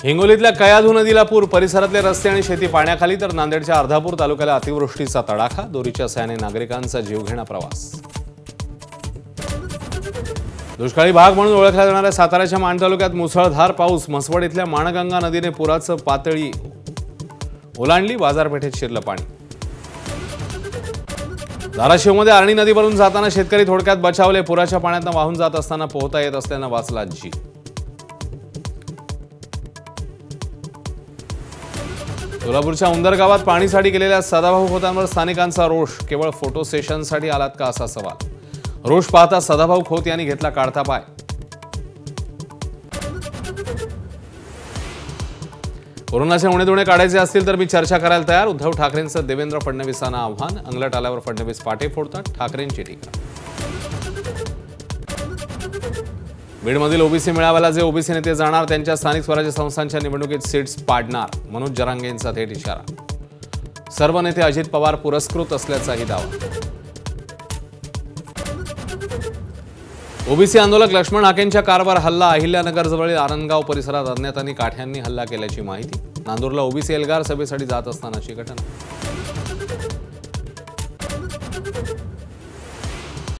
हिंगोलीतल्या कयाधू नदीला पूर, परिसरातले रस्ते आणि शेती पाण्याखाली, तर नांदेडच्या अर्धापूर तालुक्याला अतिवृष्टीचा तडाखा, दोरीच्या साहाय्याने नागरिकांचा जीवघेणा प्रवास। दुष्काळी भाग म्हणून ओळखल्या जाणाऱ्या साताऱ्याच्या माण तालुक्यात मुसळधार पाऊस, म्हसवड इथल्या माणगंगा नदीने पुराचं पातळी ओलांडली, बाजारपेठेत शिरलं पाणी। धाराशिवमध्ये आरणी नदीवरून जाताना शेतकरी थोडक्यात बचावले, पुराच्या पाण्यातून वाहून जात असताना पोहता येत असल्यानं वाचला जीव। सोलापूरच्या उंदर गावात पाणीसाठी गेलेल्या सदाभाऊ खोतांवर स्थानिकांचा रोष, केवळ फोटो सेशनसाठी आलात का असा सवाल। रोष पाहता सदाभाऊ खोत यांनी घेतला काढता पाय। कोरोनाचे उणे काढायचे असतील तर मी चर्चा करायला तयार, उद्धव ठाकरेंचं देवेंद्र फडणवीसांना आव्हान। अंगलट आल्यावर फडणवीस पाटे फोडतात, ठाकरेंची टीका। बीडमधील ओबीसी मेळाव्याला जे ओबीसी नेते जाणार त्यांच्या स्थानिक स्वराज्य संस्थांच्या निवडणुकीत सीट्स पाडणार, मनोज जरांगेंचा थेट इशारा। सर्व नेते अजित पवार पुरस्कृत असल्याचाही दावा। ओबीसी आंदोलक लक्ष्मण हाकेंच्या कारवर हल्ला, अहिल्यानगरजवळील आनंदगाव परिसरात अज्ञातांनी काठ्यांनी हल्ला केल्याची माहिती। नांदूरला ओबीसी एल्गार सभेसाठी जात असतानाची घटना।